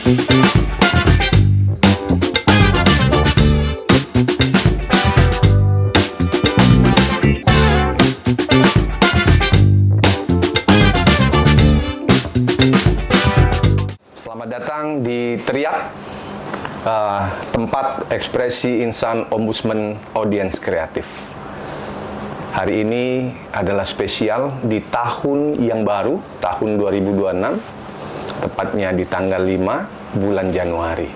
Selamat datang di Teriak, tempat ekspresi insan Ombudsman Audiens Kreatif. Hari ini adalah spesial di tahun yang baru, tahun 2026, tepatnya di tanggal 5 bulan Januari.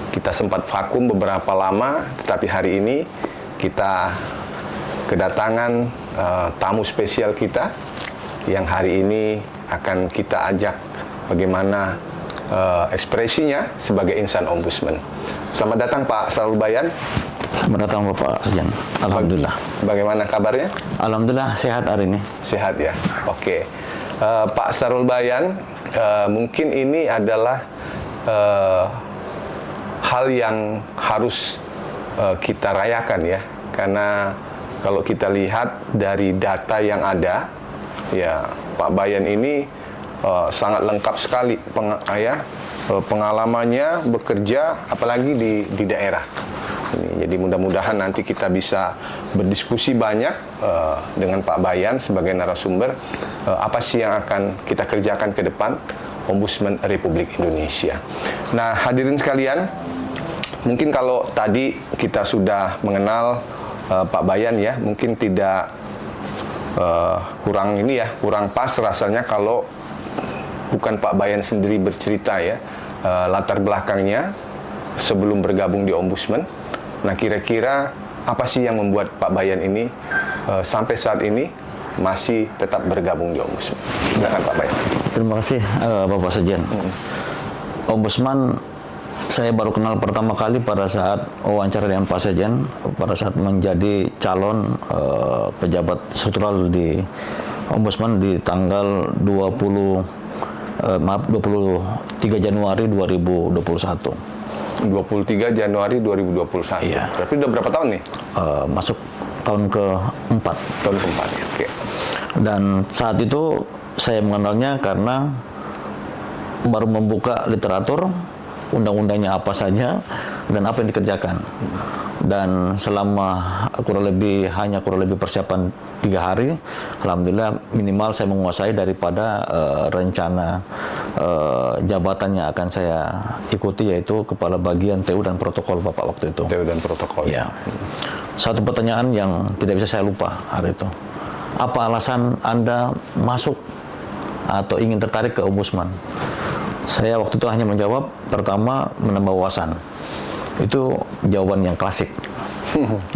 Kita sempat vakum beberapa lama, tetapi hari ini kita kedatangan tamu spesial kita yang hari ini akan kita ajak bagaimana ekspresinya sebagai insan ombudsman. Selamat datang Pak Sarul Bayan. Selamat datang Bapak Sejan. Alhamdulillah. Bagaimana kabarnya? Alhamdulillah sehat hari ini. Sehat ya. Oke. Pak Sarul Bayan, mungkin ini adalah hal yang harus kita rayakan ya, karena kalau kita lihat dari data yang ada, ya Pak Bayan ini sangat lengkap sekali pengalamannya bekerja, apalagi di daerah. Jadi mudah-mudahan nanti kita bisa berdiskusi banyak dengan Pak Bayan sebagai narasumber, apa sih yang akan kita kerjakan ke depan Ombudsman Republik Indonesia. Nah, hadirin sekalian, mungkin kalau tadi kita sudah mengenal Pak Bayan ya, mungkin tidak kurang pas rasanya kalau bukan Pak Bayan sendiri bercerita ya, latar belakangnya sebelum bergabung di Ombudsman. Nah, kira-kira apa sih yang membuat Pak Bayan ini sampai saat ini masih tetap bergabung di Ombudsman? Silakan Pak Bayan. Terima kasih Bapak Sejan. Ombudsman saya baru kenal pertama kali pada saat wawancara dengan Pak Sejan, pada saat menjadi calon pejabat struktural di Ombudsman di tanggal 23 Januari 2021. 23 Januari 2021. Iya. Berarti udah berapa tahun nih? Masuk tahun keempat. Tahun keempat ya. Oke. Dan saat itu saya mengenalnya karena baru membuka literatur, undang-undangnya apa saja dan apa yang dikerjakan. Dan selama kurang lebih persiapan 3 hari, alhamdulillah minimal saya menguasai daripada rencana jabatan yang akan saya ikuti, yaitu Kepala Bagian TU dan Protokol Bapak waktu itu. TU dan Protokol. Ya. Satu pertanyaan yang tidak bisa saya lupa hari itu. Apa alasan Anda masuk atau ingin tertarik ke Ombudsman? Saya waktu itu hanya menjawab, pertama, menambah wawasan. Itu jawaban yang klasik.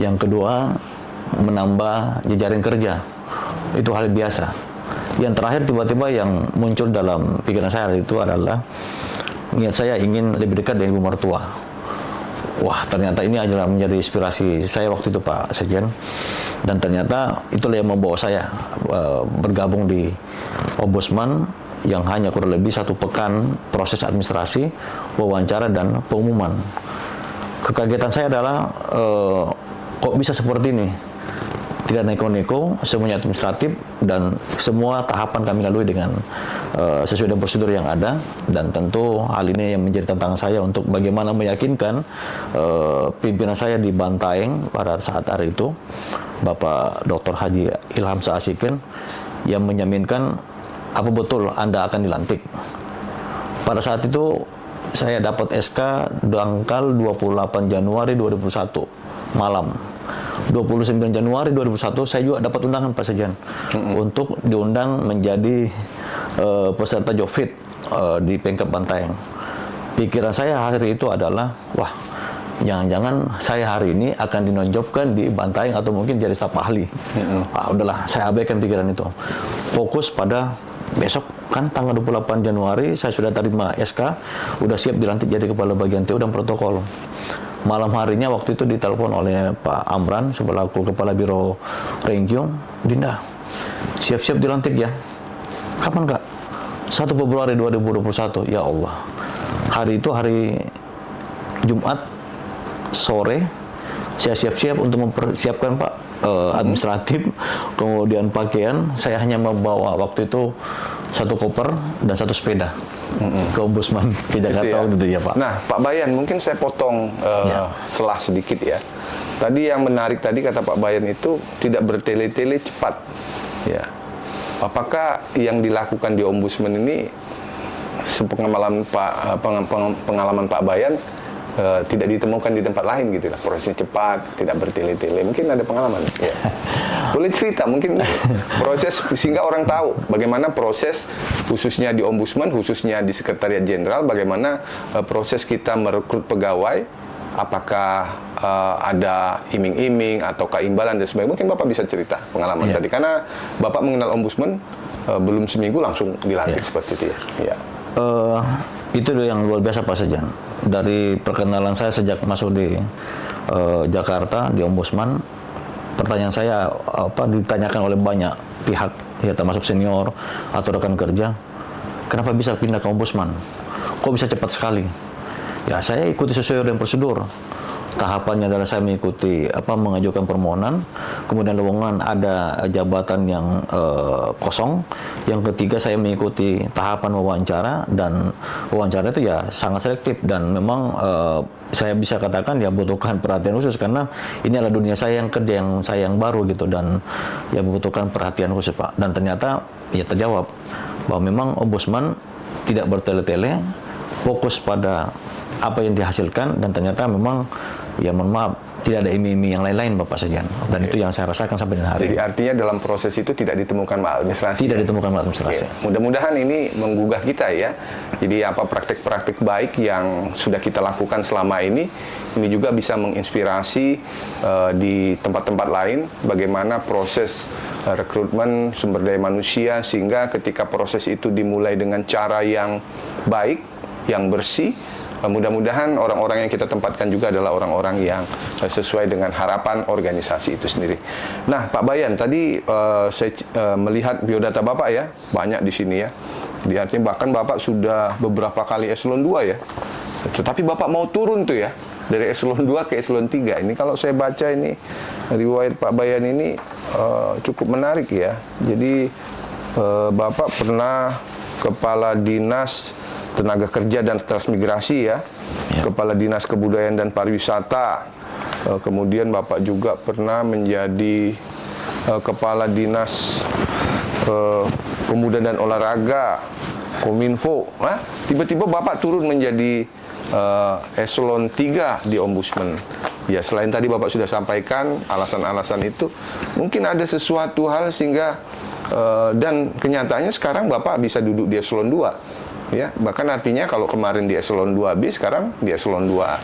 Yang kedua, menambah jejaring kerja. Itu hal biasa. Yang terakhir, tiba-tiba yang muncul dalam pikiran saya itu adalah niat saya ingin lebih dekat dengan ibu mertua. Wah, ternyata ini adalah menjadi inspirasi saya waktu itu Pak Sejen. Dan ternyata itulah yang membawa saya bergabung di Ombudsman yang hanya kurang lebih 1 pekan proses administrasi, wawancara, dan pengumuman. Kekagetan saya adalah kok bisa seperti ini, tidak neko-neko, semuanya administratif dan semua tahapan kami lalui dengan sesuai dengan prosedur yang ada. Dan tentu hal ini yang menjadi tantangan saya untuk bagaimana meyakinkan pimpinan saya di Bantaeng pada saat hari itu, Bapak Dr. Haji Ilham Saasikin, yang menjaminkan apa betul Anda akan dilantik. Pada saat itu saya dapat SK tanggal 28 Januari 2001 malam. 29 Januari 2001 saya juga dapat undangan Pak Sejan untuk diundang menjadi peserta job fit di Pemkab Bantaeng. Pikiran saya hari itu adalah, wah, jangan-jangan saya hari ini akan dinonjobkan di Bantaeng atau mungkin jadi staf ahli. Udahlah, saya abaikan pikiran itu. Fokus pada besok kan tanggal 28 Januari saya sudah terima SK, udah siap dilantik jadi Kepala Bagian TU dan Protokol. Malam harinya waktu itu ditelepon oleh Pak Amran selaku Kepala Biro Renjong, Dinda, siap-siap dilantik ya. Kapan Kak? 1 Februari 2021. Ya Allah. Hari itu hari Jumat sore, saya siap-siap untuk mempersiapkan Pak administratif, kemudian pakaian. Saya hanya membawa waktu itu 1 koper dan 1 sepeda ke Ombudsman ke Jakarta Gitu ya. gitu ya Pak. Nah, Pak Bayan, mungkin saya potong selah sedikit ya. Tadi yang menarik tadi kata Pak Bayan itu tidak bertele-tele, cepat. Ya. Apakah yang dilakukan di Ombudsman ini sepengalaman pengalaman Pak Bayan tidak ditemukan di tempat lain gitu lah, prosesnya cepat, tidak bertele-tele, mungkin ada pengalaman ya. Boleh cerita mungkin proses sehingga orang tahu bagaimana proses khususnya di Ombudsman, khususnya di Sekretariat Jenderal, bagaimana proses kita merekrut pegawai, apakah ada iming-iming atau imbalan dan sebagainya. Mungkin Bapak bisa cerita pengalaman tadi, karena Bapak mengenal Ombudsman belum seminggu langsung dilantik seperti itu ya. Itu yang luar biasa Pak Sejan. Dari perkenalan saya sejak masuk di Jakarta di Ombudsman, pertanyaan saya ditanyakan oleh banyak pihak, ya termasuk senior atau rekan kerja, kenapa bisa pindah ke Ombudsman? Kok bisa cepat sekali? Ya saya ikuti sesuai dengan prosedur. Tahapannya adalah saya mengikuti mengajukan permohonan, kemudian lowongan ada jabatan yang kosong. Yang ketiga saya mengikuti tahapan wawancara, dan wawancara itu ya sangat selektif, dan memang saya bisa katakan ya butuhkan perhatian khusus karena ini adalah dunia saya yang kerja, yang saya yang baru gitu, dan ya membutuhkan perhatian khusus Pak. Dan ternyata ya terjawab bahwa memang Ombudsman tidak bertele-tele, fokus pada apa yang dihasilkan, dan ternyata memang ya mohon maaf tidak ada iming-iming yang lain-lain Bapak Sejan, dan itu yang saya rasakan sampai dengan hari Jadi ini. artinya dalam proses itu tidak ditemukan maladministrasi. Tidak ditemukan maladministrasi. Mudah-mudahan ini menggugah kita ya. Jadi apa praktik-praktik baik yang sudah kita lakukan selama ini juga bisa menginspirasi di tempat-tempat lain bagaimana proses rekrutmen sumber daya manusia, sehingga ketika proses itu dimulai dengan cara yang baik, yang bersih, mudah-mudahan orang-orang yang kita tempatkan juga adalah orang-orang yang sesuai dengan harapan organisasi itu sendiri. Nah, Pak Bayan, tadi saya melihat biodata Bapak ya, banyak di sini ya. Artinya bahkan Bapak sudah beberapa kali eselon 2 ya. Tetapi Bapak mau turun tuh ya, dari eselon 2 ke eselon 3. Ini kalau saya baca ini, riwayat Pak Bayan ini cukup menarik ya. Jadi Bapak pernah Kepala Dinas Tenaga Kerja dan Transmigrasi ya. Kepala Dinas Kebudayaan dan Pariwisata. Kemudian Bapak juga pernah menjadi Kepala Dinas Pemuda dan Olahraga, Kominfo. Tiba-tiba Bapak turun menjadi eselon 3 di Ombudsman. Ya, selain tadi Bapak sudah sampaikan alasan-alasan itu, mungkin ada sesuatu hal sehingga dan kenyataannya sekarang Bapak bisa duduk di eselon 2. Ya, bahkan artinya kalau kemarin di eselon 2B, sekarang di eselon 2A.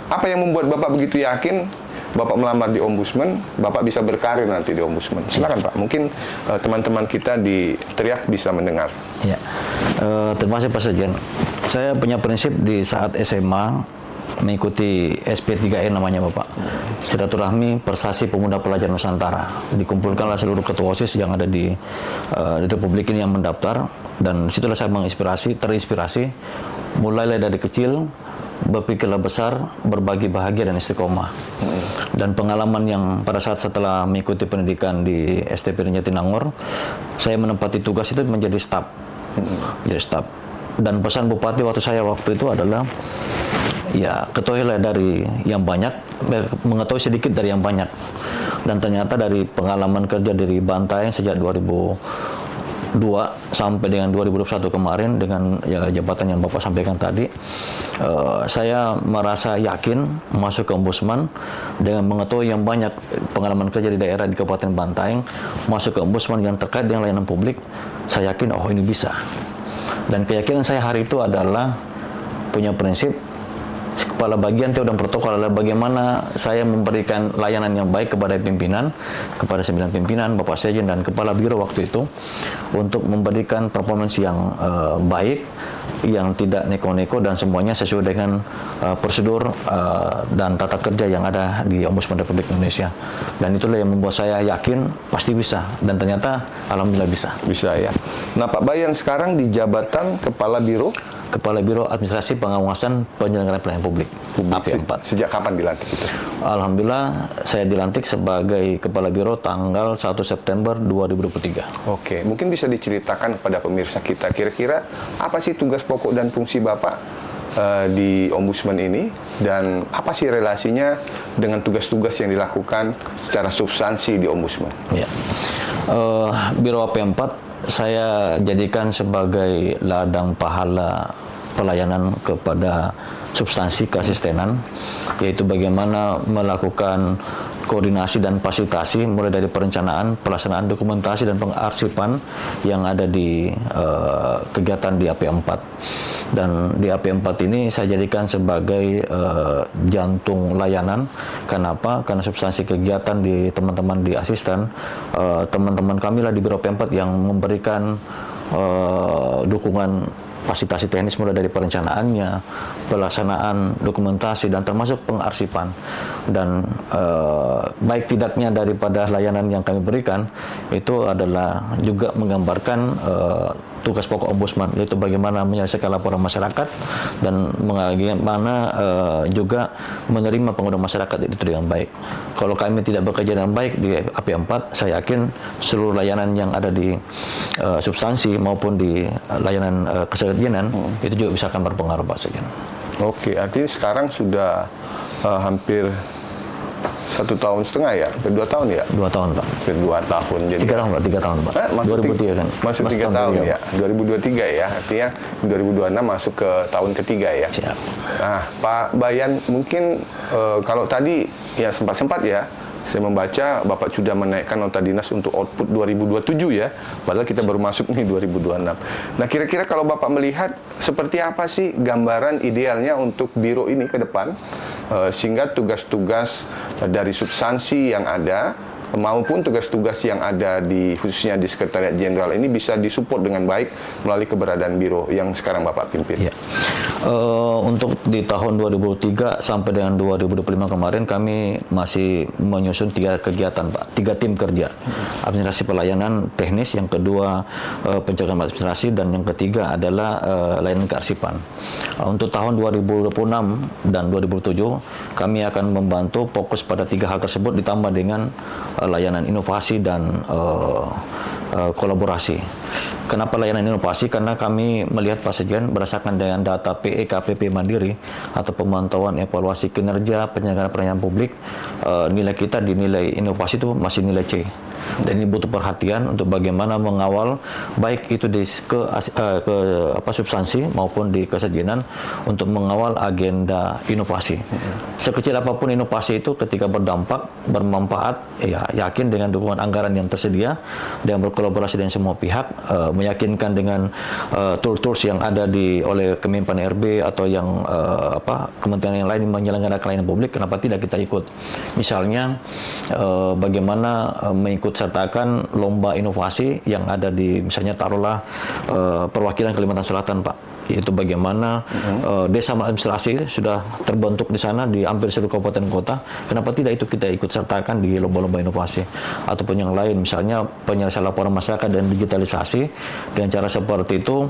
Apa yang membuat Bapak begitu yakin Bapak melamar di Ombudsman, Bapak bisa berkarir nanti di Ombudsman? Silakan Pak, mungkin teman-teman kita di Teriak bisa mendengar. Ya, terima kasih Pak Sejan. Saya punya prinsip di saat SMA mengikuti SP3E namanya Bapak, silaturahmi Persasi Pemuda Pelajar Nusantara. Dikumpulkanlah seluruh ketua OSIS yang ada di Republik ini yang mendaftar, dan situlah saya terinspirasi, mulailah dari kecil, berpikirlah besar, berbagi bahagia dan istiqomah. Dan pengalaman yang pada saat setelah mengikuti pendidikan di STP Jatinangor, saya menempati tugas itu menjadi staf. Jadi staf. Dan pesan Bupati waktu itu adalah ya ketahuilah dari yang banyak, mengetahui sedikit dari yang banyak. Dan ternyata dari pengalaman kerja dari Bantaeng sejak 2002 sampai dengan 2021 kemarin dengan ya, jabatan yang Bapak sampaikan tadi, saya merasa yakin masuk ke Ombudsman dengan mengetahui yang banyak pengalaman kerja di daerah di Kabupaten Bantaeng, masuk ke Ombudsman yang terkait dengan layanan publik. Saya yakin ini bisa. Dan keyakinan saya hari itu adalah punya prinsip kepala bagian teori dan protokol adalah bagaimana saya memberikan layanan yang baik kepada pimpinan, kepada 9 pimpinan, Bapak Sejen dan Kepala Biro waktu itu, untuk memberikan performance yang baik, yang tidak neko-neko, dan semuanya sesuai dengan prosedur dan tata kerja yang ada di Ombudsman Republik Indonesia. Dan itulah yang membuat saya yakin pasti bisa, dan ternyata alhamdulillah bisa. Bisa ya. Nah Pak Bayan sekarang di jabatan Kepala Biro Kepala Biro Administrasi Pengawasan Penyelenggaraan Pelayanan Publik, AP4. Sejak kapan dilantik itu? Alhamdulillah saya dilantik sebagai Kepala Biro tanggal 1 September 2023. Oke, mungkin bisa diceritakan kepada pemirsa kita, kira-kira apa sih tugas pokok dan fungsi Bapak di Ombudsman ini, dan apa sih relasinya dengan tugas-tugas yang dilakukan secara substansi di Ombudsman? Ya. Biro AP4 saya jadikan sebagai ladang pahala pelayanan kepada substansi keasistenan, yaitu bagaimana melakukan koordinasi dan fasilitasi mulai dari perencanaan, pelaksanaan dokumentasi dan pengarsipan yang ada di kegiatan di AP4. Dan di AP4 ini saya jadikan sebagai jantung layanan. Kenapa? Karena substansi kegiatan di teman-teman di asisten, teman-teman kami lah di Biro AP4 yang memberikan dukungan fasilitasi teknis mulai dari perencanaannya, pelaksanaan dokumentasi, dan termasuk pengarsipan. Dan baik tidaknya daripada layanan yang kami berikan itu adalah juga menggambarkan tugas pokok Ombudsman, yaitu bagaimana menyelesaikan laporan masyarakat dan bagaimana juga menerima pengaduan masyarakat itu dengan baik. Kalau kami tidak bekerja dengan baik di AP4, saya yakin seluruh layanan yang ada di substansi maupun di layanan kesekjenan itu juga bisa akan berpengaruh, Pak Sekjen. Oke, artinya sekarang sudah hampir 1,5 tahun ya, hampir 2 tahun ya? 2 tahun, Pak. Hampir 2 tahun. Jadi 3 tahun, Pak. 3 tahun, Pak. 2003 kan? Masuk 3 tahun ya. 2023 ya, artinya 2026 masuk ke tahun ketiga ya. Siap. Nah, Pak Bayan, mungkin kalau tadi ya sempat-sempat ya, saya membaca Bapak sudah menaikkan nota dinas untuk output 2027 ya, padahal kita baru masuk nih 2026. Nah, kira-kira kalau Bapak melihat seperti apa sih gambaran idealnya untuk biro ini ke depan, sehingga tugas-tugas dari substansi yang ada maupun tugas-tugas yang ada di khususnya di Sekretariat Jenderal ini bisa disupport dengan baik melalui keberadaan biro yang sekarang Bapak pimpin. Ya. Untuk di tahun 2003 sampai dengan 2025 kemarin kami masih menyusun 3 kegiatan, Pak, 3 tim kerja. Administrasi pelayanan teknis, yang kedua pencegahan administrasi, dan yang ketiga adalah layanan kearsipan. Untuk tahun 2026 dan 2007 kami akan membantu fokus pada 3 hal tersebut ditambah dengan layanan inovasi dan kolaborasi. Kenapa layanan inovasi? Karena kami melihat, Pak Sekjen, berdasarkan dengan data PEKPP Mandiri atau pemantauan evaluasi kinerja penyelenggaraan pelayanan publik, nilai kita di nilai inovasi itu masih nilai C. Dan ini butuh perhatian untuk bagaimana mengawal baik itu di substansi maupun di kesekjenan untuk mengawal agenda inovasi. Sekecil apapun inovasi itu ketika berdampak, bermanfaat, ya yakin dengan dukungan anggaran yang tersedia dan berkolaborasi dengan semua pihak, meyakinkan dengan tools-tools yang ada oleh Kemenpan RB atau yang kementerian yang lain menyelenggarakan layanan publik, kenapa tidak kita ikut? Misalnya bagaimana mengikut sertakan lomba inovasi yang ada di, misalnya taruhlah perwakilan Kalimantan Selatan, Pak, yaitu bagaimana desa maladministrasi sudah terbentuk di sana di hampir seluruh kabupaten kota. Kenapa tidak itu kita ikut sertakan di lomba-lomba inovasi ataupun yang lain, misalnya penyelesaian laporan masyarakat dan digitalisasi. Dengan cara seperti itu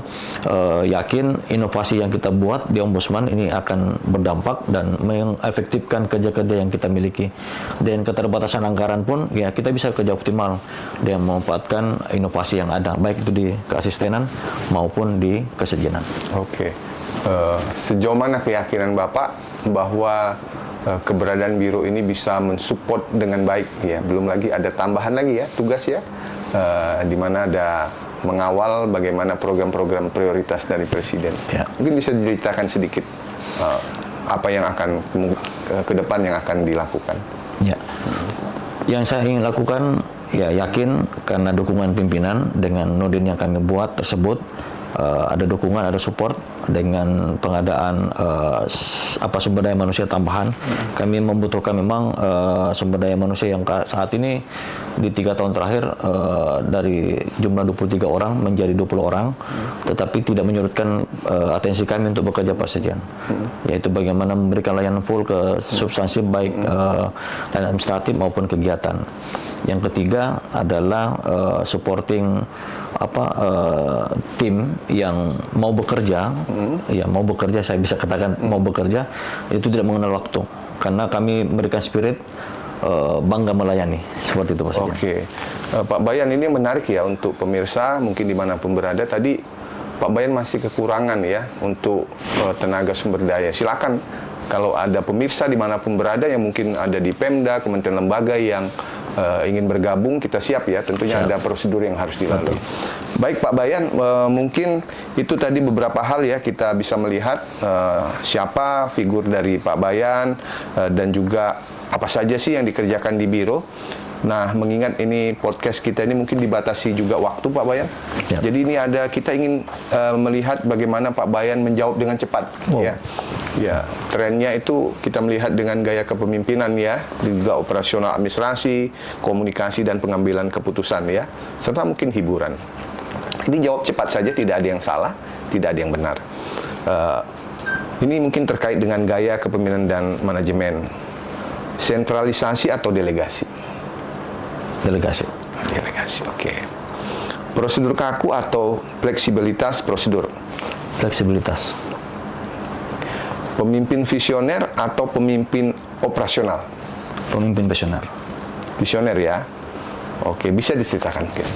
yakin inovasi yang kita buat di Ombudsman ini akan berdampak dan mengefektifkan kerja-kerja yang kita miliki. Dan keterbatasan anggaran pun ya kita bisa kerja optimal dan memanfaatkan inovasi yang ada, baik itu di keasistenan maupun di kesekjenan. Oke. Sejauh mana keyakinan Bapak bahwa keberadaan biro ini bisa mensupport dengan baik ya? Belum lagi ada tambahan lagi ya tugas ya, di mana ada mengawal bagaimana program-program prioritas dari Presiden. Ya. Mungkin bisa diceritakan sedikit apa yang akan ke depan yang akan dilakukan. Ya. Yang saya ingin lakukan ya yakin karena dukungan pimpinan dengan nodin yang kami buat tersebut, ada dukungan, ada support dengan pengadaan sumber daya manusia tambahan. Kami membutuhkan memang sumber daya manusia yang saat ini di 3 tahun terakhir dari jumlah 23 orang menjadi 20 orang, tetapi tidak menyurutkan atensi kami untuk bekerja, Pak Sekjen, yaitu bagaimana memberikan layanan full ke substansi baik layanan administratif maupun kegiatan. Yang ketiga adalah supporting tim yang mau bekerja, ya mau bekerja, saya bisa katakan mau bekerja, itu tidak mengenal waktu. Karena kami memberikan spirit bangga melayani, seperti itu Pak Sekjen. Oke. Pak Bayan, ini menarik ya untuk pemirsa, mungkin dimanapun berada. Tadi Pak Bayan masih kekurangan ya untuk tenaga sumber daya. Silakan kalau ada pemirsa dimanapun berada yang mungkin ada di Pemda, kementerian lembaga yang ingin bergabung, kita siap ya. Tentunya ada prosedur yang harus dilalui. Baik Pak Bayan, mungkin itu tadi beberapa hal ya kita bisa melihat siapa figur dari Pak Bayan dan juga apa saja sih yang dikerjakan di biro. Nah, mengingat ini podcast kita ini mungkin dibatasi juga waktu Pak Bayan. Ya. Jadi ini kita ingin melihat bagaimana Pak Bayan menjawab dengan cepat. Ya. Ya, trennya itu kita melihat dengan gaya kepemimpinan ya, juga operasional administrasi, komunikasi dan pengambilan keputusan ya, serta mungkin hiburan. Ini jawab cepat saja, tidak ada yang salah, tidak ada yang benar. Ini mungkin terkait dengan gaya kepemimpinan dan manajemen. Sentralisasi atau delegasi? Delegasi. Delegasi, oke. Prosedur kaku atau fleksibilitas prosedur? Fleksibilitas. Pemimpin visioner atau pemimpin operasional? Pemimpin visioner. Visioner ya. Oke, bisa diceritakan mungkin.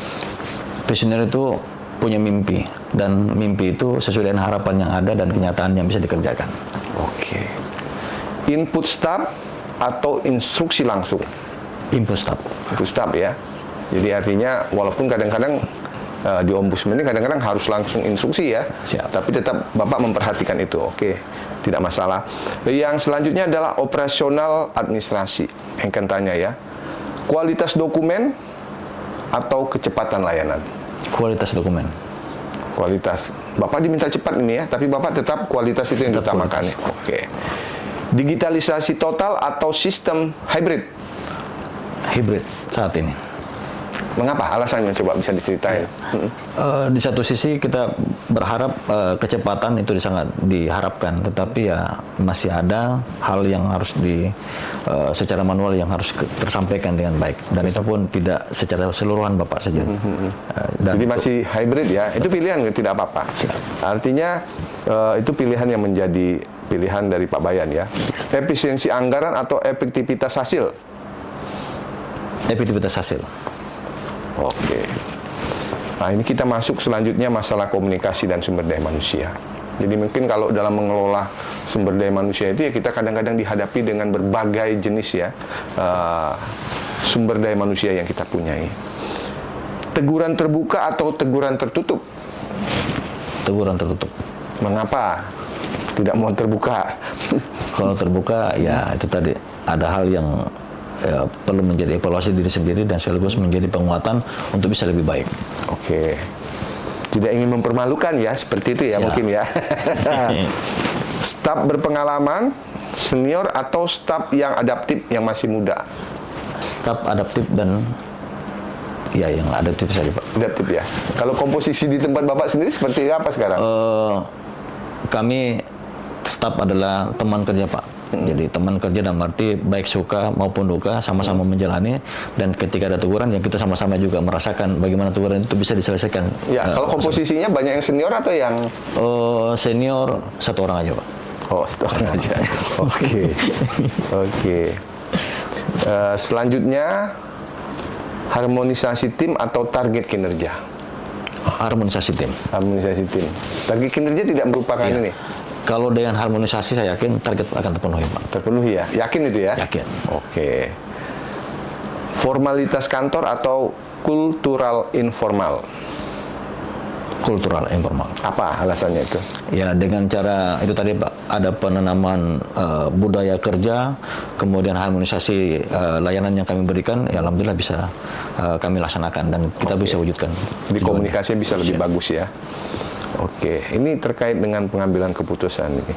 Visioner itu punya mimpi, dan mimpi itu sesuai dengan harapan yang ada dan kenyataan yang bisa dikerjakan. Oke. Input staff atau instruksi langsung? Input staff. Input staff ya. Jadi artinya walaupun kadang-kadang di ombudsman ini kadang-kadang harus langsung instruksi ya. Siap. Tapi tetap Bapak memperhatikan itu. Oke. Tidak masalah. Yang selanjutnya adalah operasional administrasi. Yang akan tanya ya. Kualitas dokumen atau kecepatan layanan? Kualitas dokumen. Kualitas. Bapak diminta cepat ini ya, tapi Bapak tetap kualitas itu yang diutamakan. Oke. Digitalisasi total atau sistem hybrid? Hybrid saat ini. Mengapa? Alasannya coba bisa diceritain. Di satu sisi kita berharap kecepatan itu sangat diharapkan, tetapi ya masih ada hal yang harus secara manual yang harus tersampaikan dengan baik, dan itu pun tidak secara keseluruhan Bapak saja. Jadi masih hybrid ya, itu pilihan tidak apa-apa. Artinya itu pilihan yang menjadi pilihan dari Pak Bayan ya. Efisiensi anggaran atau efektivitas hasil? Efektivitas hasil. Oke. Nah, ini kita masuk selanjutnya masalah komunikasi dan sumber daya manusia. Jadi mungkin kalau dalam mengelola sumber daya manusia itu ya kita kadang-kadang dihadapi dengan berbagai jenis ya sumber daya manusia yang kita punyai. Teguran terbuka atau teguran tertutup? Teguran tertutup. Mengapa tidak mau terbuka? Kalau terbuka ya itu tadi ada hal yang perlu menjadi evaluasi diri sendiri dan sekaligus menjadi penguatan untuk bisa lebih baik. Oke. Tidak ingin mempermalukan ya, seperti itu ya, mungkin ya. Staf berpengalaman, senior atau staf yang adaptif yang masih muda? Staf adaptif dan ya yang adaptif saja Pak. Adaptif ya. Kalau komposisi di tempat Bapak sendiri seperti apa sekarang? Kami staf adalah teman kerja Pak. Jadi teman kerja dalam arti baik suka maupun duka sama-sama menjalani, dan ketika ada teguran ya kita sama-sama juga merasakan bagaimana teguran itu bisa diselesaikan. Ya, kalau komposisinya banyak yang senior atau yang senior satu orang aja Pak. Oh, satu orang aja. Oke. Oke. Selanjutnya harmonisasi tim atau target kinerja? Harmonisasi tim. Harmonisasi tim. Target kinerja tidak merupakan ini. Kalau dengan harmonisasi saya yakin target akan terpenuhi Pak. Terpenuhi ya? Yakin itu ya? Yakin. Oke. Formalitas kantor atau kultural informal? Kultural informal. Apa alasannya itu? Ya dengan cara itu tadi Pak, ada penanaman budaya kerja, kemudian harmonisasi layanan yang kami berikan, ya alhamdulillah bisa kami laksanakan dan kita bisa wujudkan. Jadi komunikasinya bisa lebih bagus ya? Oke, ini terkait dengan pengambilan keputusan ini.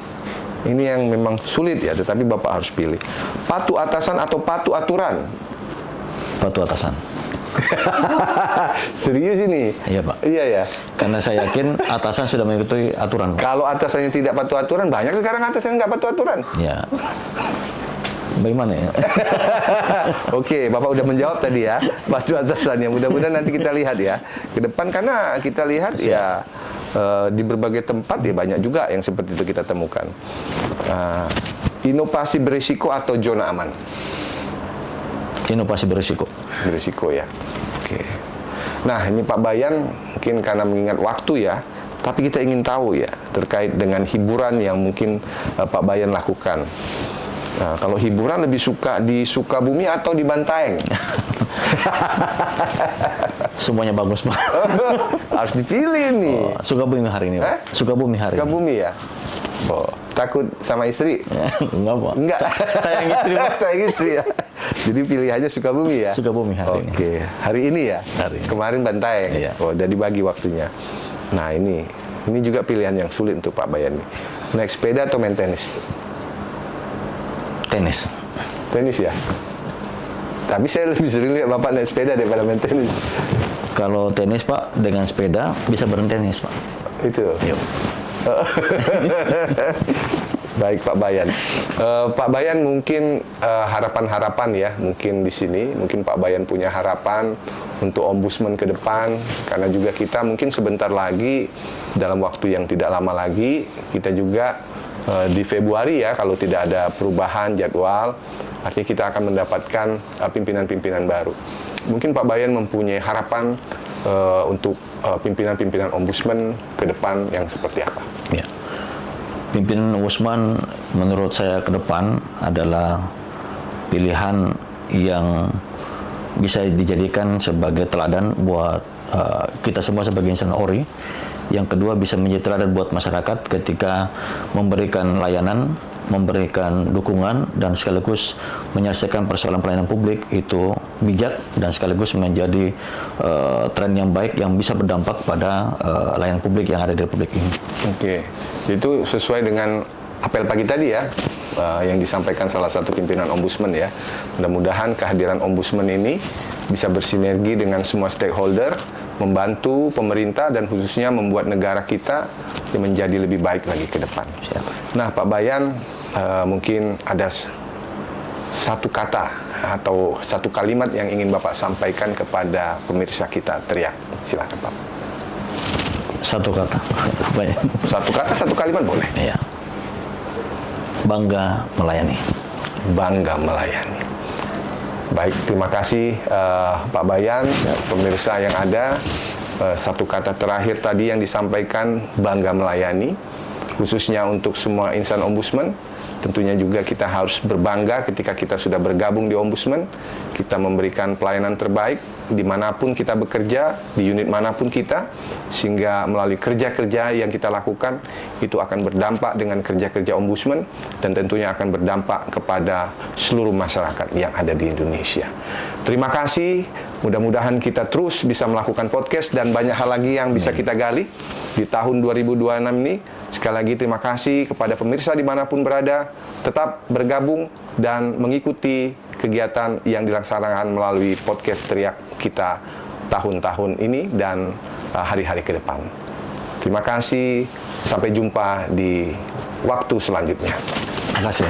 Ini yang memang sulit ya, tetapi Bapak harus pilih. Patuh atasan atau patuh aturan? Patuh atasan. Serius ini? Iya Pak. Iya ya. Karena saya yakin atasan sudah mengikuti aturan. Kalau atasannya tidak patuh aturan, banyak sekarang atasan nggak patuh aturan. Ya. Bagaimana ya? Oke, Bapak udah menjawab tadi ya, patuh atasannya. Mudah-mudahan nanti kita lihat ya ke depan, karena kita lihat ya di berbagai tempat ya banyak juga yang seperti itu kita temukan. Inovasi berisiko atau zona aman? Inovasi berisiko. Berisiko ya. Oke. Nah, ini Pak Bayan mungkin karena mengingat waktu ya, tapi kita ingin tahu ya terkait dengan hiburan yang mungkin Pak Bayan lakukan. Nah, kalau hiburan lebih suka di Sukabumi atau di Bantaeng? Semuanya bagus, Pak. Harus dipilih nih. Sukabumi hari ini, Pak. Sukabumi hari ini. Sukabumi ya. Oh, takut sama istri? Enggak, Pak. Enggak. Sayang istri, Pak. Sayang istri ya. Jadi pilih aja Sukabumi ya. Sukabumi hari ini. Oke, hari ini ya. Hari ini. Kemarin Bantaeng. Iya. Oh, jadi bagi waktunya. Nah, ini juga pilihan yang sulit untuk Pak Bayan nih. Naik sepeda atau main tenis? Tenis. Tenis ya. Tapi saya lebih sering lihat Bapak naik sepeda daripada main tenis. Kalau tenis, Pak, dengan sepeda bisa bareng tenis, Pak. Itu. Yuk. Baik Pak Bayan. Pak Bayan mungkin harapan-harapan ya, mungkin di sini, mungkin Pak Bayan punya harapan untuk ombudsman ke depan, karena juga kita mungkin sebentar lagi, dalam waktu yang tidak lama lagi, kita juga di Februari ya, kalau tidak ada perubahan jadwal, artinya kita akan mendapatkan pimpinan-pimpinan baru. Mungkin Pak Bayan mempunyai harapan untuk pimpinan-pimpinan ombudsman ke depan yang seperti apa? Ya. Pimpinan ombudsman menurut saya ke depan adalah pilihan yang bisa dijadikan sebagai teladan buat kita semua sebagai insan ORI. Yang kedua, bisa menjadi teladan buat masyarakat ketika memberikan layanan, memberikan dukungan, dan sekaligus menyelesaikan persoalan pelayanan publik itu bijak dan sekaligus menjadi tren yang baik yang bisa berdampak pada layanan publik yang ada di Republik ini. Oke, itu sesuai dengan apel pagi tadi ya, yang disampaikan salah satu pimpinan ombudsman ya. Mudah-mudahan kehadiran ombudsman ini bisa bersinergi dengan semua stakeholder, membantu pemerintah dan khususnya membuat negara kita menjadi lebih baik lagi ke depan. Siap. Nah, Pak Bayan, mungkin ada satu kata atau satu kalimat yang ingin Bapak sampaikan kepada pemirsa kita. Teriak, silakan Pak. Satu kata. Baik. Satu kata, satu kalimat boleh. Iya. Bangga melayani. Bangga melayani. Baik, terima kasih Pak Bayan, pemirsa yang ada. Satu kata terakhir tadi yang disampaikan, bangga melayani, khususnya untuk semua insan ombudsman. Tentunya juga kita harus berbangga ketika kita sudah bergabung di ombudsman. Kita memberikan pelayanan terbaik dimanapun kita bekerja, di unit manapun kita, sehingga melalui kerja-kerja yang kita lakukan itu akan berdampak dengan kerja-kerja ombudsman dan tentunya akan berdampak kepada seluruh masyarakat yang ada di Indonesia. Terima kasih, mudah-mudahan kita terus bisa melakukan podcast dan banyak hal lagi yang bisa kita gali di tahun 2026 ini. Sekali lagi terima kasih kepada pemirsa dimanapun berada, tetap bergabung dan mengikuti kegiatan yang dilaksanakan melalui podcast Teriak kita tahun-tahun ini dan hari-hari ke depan. Terima kasih, sampai jumpa di waktu selanjutnya. Terima kasih.